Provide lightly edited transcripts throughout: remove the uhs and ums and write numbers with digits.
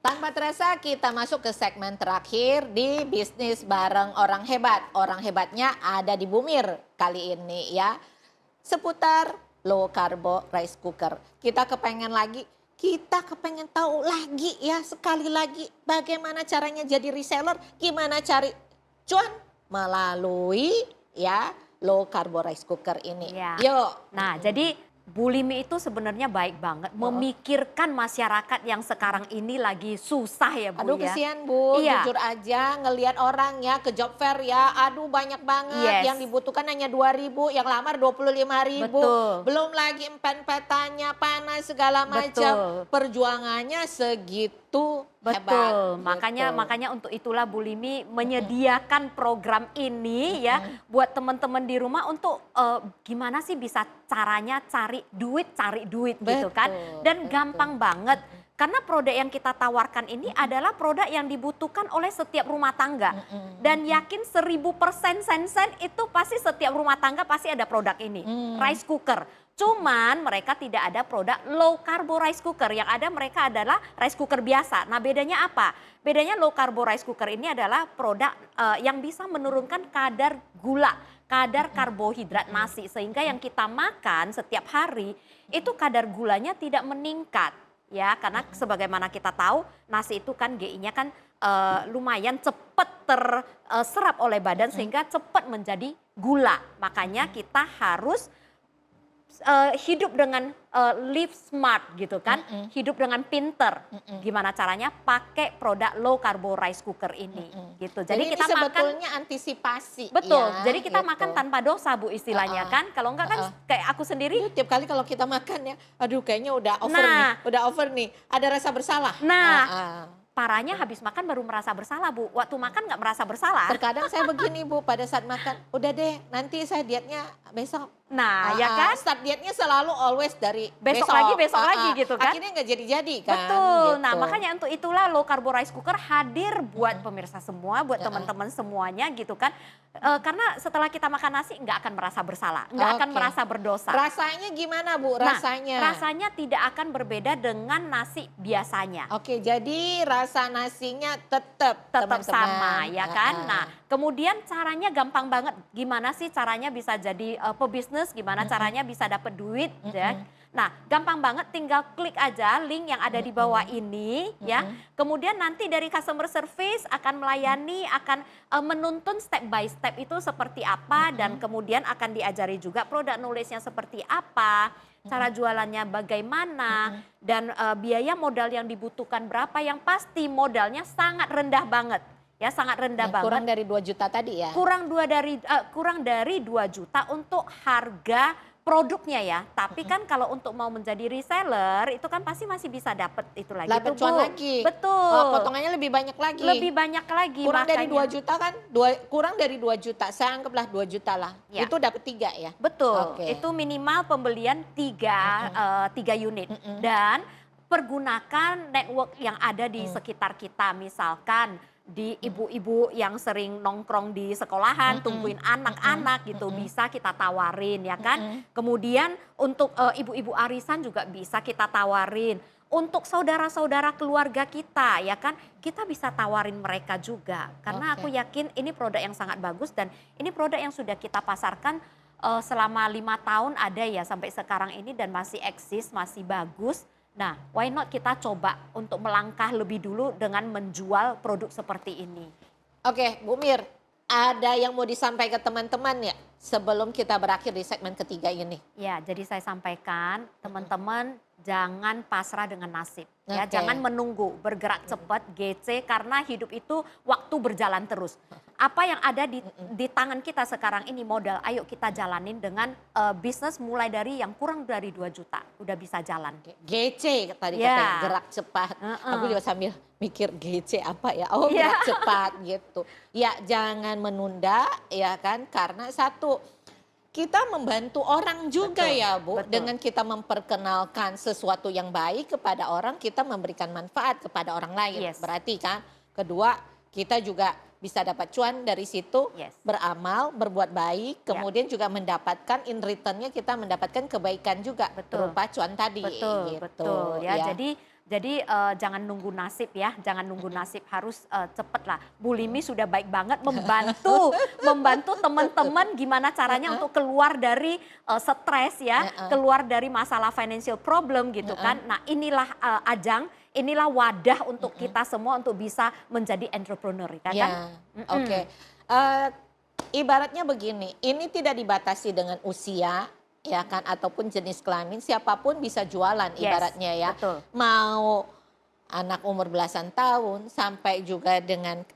Tanpa terasa kita masuk ke segmen terakhir di bisnis bareng orang hebat. Orang hebatnya ada di Bumir kali ini ya. Seputar low carbo rice cooker. Kita kepengen tahu lagi ya sekali lagi bagaimana caranya jadi reseller, gimana cari cuan melalui ya low carbo rice cooker ini. Ya. Yuk. Nah, jadi Bu Limi itu sebenarnya baik banget memikirkan masyarakat yang sekarang ini lagi susah ya Bu Aduh ya. kesian Bu, Iya. jujur aja ngelihat orang ya ke job fair ya, aduh banyak banget Yes. yang dibutuhkan hanya 2.000, yang lamar 25.000. Betul. Belum lagi empen-petanya, panas segala macam. Betul. Perjuangannya segitu hebat. Betul, makanya gitu. untuk itulah Bu Limi menyediakan program ini ya buat teman-teman di rumah untuk gimana sih bisa caranya cari duit gitu kan. Betul, Dan betul. gampang banget karena produk yang kita tawarkan ini adalah produk yang dibutuhkan oleh setiap rumah tangga. Dan yakin 1000% Sensen itu pasti setiap rumah tangga pasti ada produk ini, rice cooker. Cuman mereka tidak ada produk low carbo rice cooker, yang ada mereka adalah rice cooker biasa. Nah bedanya apa? Bedanya low carbo rice cooker ini adalah produk yang bisa menurunkan kadar gula, kadar karbohidrat nasi. Sehingga yang kita makan setiap hari itu kadar gulanya tidak meningkat. Ya, karena sebagaimana kita tahu nasi itu kan GI-nya kan lumayan cepat terserap oleh badan sehingga cepat menjadi gula. Makanya kita harus hidup dengan live smart gitu kan, hidup dengan pinter. Gimana caranya pakai produk low carbo rice cooker ini gitu. Jadi kita ini sebetulnya antisipasi. betul. Ya, Jadi kita gitu. makan tanpa dosa Bu istilahnya kan. Kalau enggak kan kayak aku sendiri. Itu tiap kali kalau kita makan ya, aduh kayaknya udah over Nah. nih, udah over nih. Ada rasa bersalah. Nah, parahnya habis makan baru merasa bersalah Bu. Waktu makan nggak merasa bersalah. Terkadang saya begini Bu, pada saat makan, udah deh nanti saya dietnya besok. Nah, ya kan? Start dietnya selalu always dari Besok lagi gitu kan? Akhirnya nggak jadi-jadi kan. Betul. Nah gitu. makanya untuk itulah low carbo rice cooker hadir buat pemirsa semua, buat teman-teman semuanya gitu kan. Karena setelah kita makan nasi nggak akan merasa bersalah, nggak akan Oke. merasa berdosa. Rasanya gimana Bu, rasanya? Nah, rasanya tidak akan berbeda dengan nasi biasanya. Oke, jadi rasa nasinya tetap Tetap sama ya kan. Nah kemudian caranya gampang banget. Gimana sih caranya bisa jadi pebisnis, gimana caranya bisa dapat duit ya. Nah gampang banget, tinggal klik aja link yang ada di bawah ini ya. Kemudian nanti dari customer service akan melayani, akan menuntun step by step itu seperti apa. Dan kemudian akan diajari juga produk knowledge-nya seperti apa, cara jualannya bagaimana, dan biaya modal yang dibutuhkan berapa. Yang pasti modalnya sangat rendah banget. Ya sangat rendah banget. Kurang dari 2 juta tadi ya? Kurang dari 2 juta untuk harga produknya ya. Tapi kan kalau untuk mau menjadi reseller itu kan pasti masih bisa dapat itu lagi. Dapat tuh, cuan Bu. lagi? Betul. Oh, potongannya lebih banyak lagi? Lebih banyak lagi. Kurang dari 2 makanya. juta kan? Kurang dari 2 juta, saya anggaplah 2 juta lah. Ya. Itu dapat 3 ya? Betul, Oke. itu minimal pembelian 3 unit. Dan pergunakan network yang ada di sekitar kita. Misalkan di ibu-ibu yang sering nongkrong di sekolahan, tungguin anak-anak gitu, bisa kita tawarin ya kan. Kemudian untuk ibu-ibu arisan juga bisa kita tawarin. Untuk saudara-saudara keluarga kita ya kan, kita bisa tawarin mereka juga. Karena aku yakin ini produk yang sangat bagus dan ini produk yang sudah kita pasarkan selama 5 tahun ada ya sampai sekarang ini dan masih eksis, masih bagus. Nah, why not kita coba untuk melangkah lebih dulu dengan menjual produk seperti ini. Oke, Bu Mir, ada yang mau disampaikan ke teman-teman ya sebelum kita berakhir di segmen ketiga ini? Ya, jadi saya sampaikan teman-teman jangan pasrah dengan nasib. Ya, Oke. jangan menunggu, bergerak cepat, GC karena hidup itu waktu berjalan terus. Apa yang ada di tangan kita sekarang ini modal, ayo kita jalanin dengan bisnis mulai dari yang kurang dari 2 juta, udah bisa jalan. GC tadi Ya. katanya, gerak cepat. Aku juga sambil mikir GC apa ya? Oh, Ya. gerak cepat gitu. Ya, jangan menunda ya kan, karena satu, kita membantu orang juga Betul, ya Bu. betul. Dengan kita memperkenalkan sesuatu yang baik kepada orang, kita memberikan manfaat kepada orang lain. Yes. Berarti kan, kedua kita juga bisa dapat cuan dari situ, Yes. beramal, berbuat baik, Ya. kemudian juga mendapatkan in returnnya kita mendapatkan kebaikan juga Betul. berupa cuan tadi. Betul, gitu, betul ya. Jadi Jadi jangan nunggu nasib ya, jangan nunggu nasib, harus cepet lah. Bu Limi sudah baik banget membantu teman-teman gimana caranya untuk keluar dari stres ya, keluar dari masalah financial problem gitu kan. Nah inilah ajang, inilah wadah untuk kita semua untuk bisa menjadi entrepreneur ya kan. Ya, oke. Ibaratnya begini, ini tidak dibatasi dengan usia, ya kan, ataupun jenis kelamin, siapapun bisa jualan ibaratnya ya. Betul. Mau anak umur belasan tahun sampai juga dengan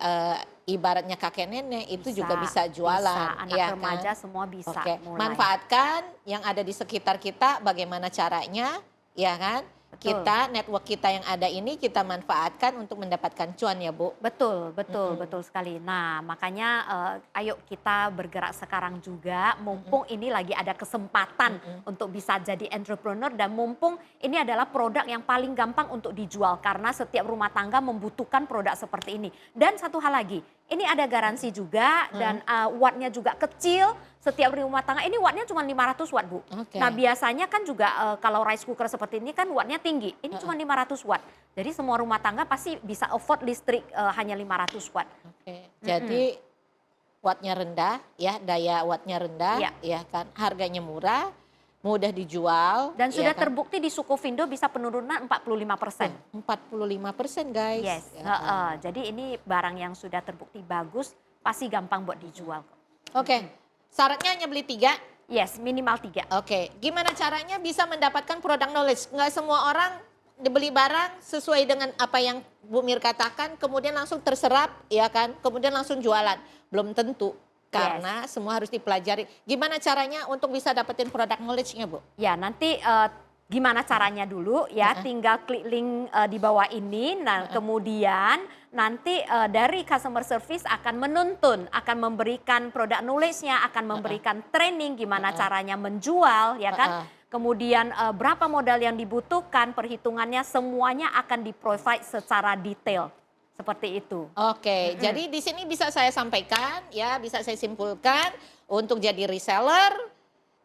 ibaratnya kakek nenek itu juga bisa jualan. Bisa. Anak ya remaja kan? semua bisa Oke, mulai. manfaatkan yang ada di sekitar kita, bagaimana caranya, ya kan? Betul. Kita, network kita yang ada ini kita manfaatkan untuk mendapatkan cuan ya Bu. Betul, betul sekali. Nah, makanya ayo kita bergerak sekarang juga, mumpung ini lagi ada kesempatan untuk bisa jadi entrepreneur dan mumpung ini adalah produk yang paling gampang untuk dijual karena setiap rumah tangga membutuhkan produk seperti ini. Dan satu hal lagi, ini ada garansi juga dan wattnya juga kecil. Setiap rumah tangga ini wattnya cuma 500 watt Bu. Oke. Nah biasanya kan juga kalau rice cooker seperti ini kan wattnya tinggi. Ini cuma 500 watt. Jadi semua rumah tangga pasti bisa afford listrik hanya 500 watt. Oke. Jadi wattnya rendah ya, daya wattnya rendah ya kan, harganya murah, mudah dijual. Dan sudah ya kan? terbukti di Sukovindo bisa penurunan 45%. 45% guys. Yes, Ya kan? jadi ini barang yang sudah terbukti bagus, pasti gampang buat dijual. Oke, syaratnya hanya beli 3. Yes, minimal 3. Oke, gimana caranya bisa mendapatkan product knowledge? Nggak semua orang dibeli barang sesuai dengan apa yang Bu Mir katakan, kemudian langsung terserap, ya kan? Kemudian langsung jualan. Belum tentu, karena semua harus dipelajari. Gimana caranya untuk bisa dapetin product knowledge-nya, Bu? Ya, nanti gimana caranya dulu ya, tinggal klik link di bawah ini. Nah, kemudian nanti dari customer service akan menuntun, akan memberikan product knowledge-nya, akan memberikan training gimana caranya menjual, ya kan? Kemudian berapa modal yang dibutuhkan, perhitungannya semuanya akan di-provide secara detail. Seperti itu. Oke, jadi di sini bisa saya sampaikan, ya bisa saya simpulkan untuk jadi reseller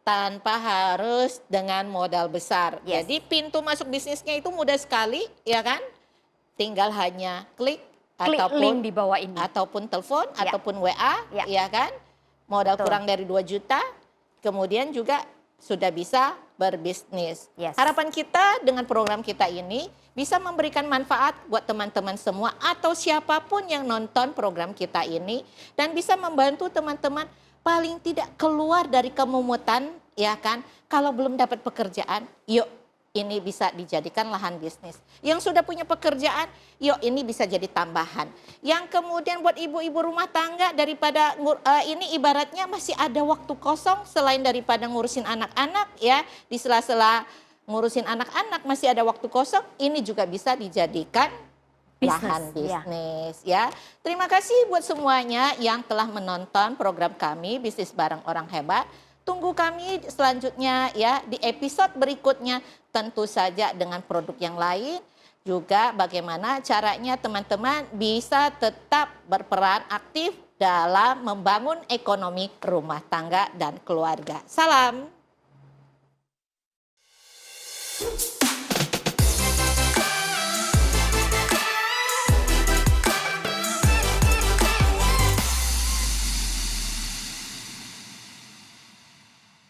tanpa harus dengan modal besar. Yes. Jadi pintu masuk bisnisnya itu mudah sekali, ya kan? Tinggal hanya klik ataupun link di bawah ini. Ataupun telepon, ataupun WA, Ya. ya kan? Modal Betul. kurang dari 2 juta, kemudian juga sudah bisa berbisnis. Yes. Harapan kita dengan program kita ini bisa memberikan manfaat buat teman-teman semua atau siapapun yang nonton program kita ini dan bisa membantu teman-teman paling tidak keluar dari kemumutan, ya kan? Kalau belum dapat pekerjaan, yuk ini bisa dijadikan lahan bisnis. Yang sudah punya pekerjaan, yuk ini bisa jadi tambahan. Yang kemudian buat ibu-ibu rumah tangga daripada ini ibaratnya masih ada waktu kosong selain daripada ngurusin anak-anak ya, di sela-sela ngurusin anak-anak masih ada waktu kosong, ini juga bisa dijadikan lahan bisnis ya. Terima kasih buat semuanya yang telah menonton program kami Bisnis Bareng Orang Hebat. Tunggu kami selanjutnya ya di episode berikutnya, tentu saja dengan produk yang lain. Juga bagaimana caranya teman-teman bisa tetap berperan aktif dalam membangun ekonomi rumah tangga dan keluarga. Salam.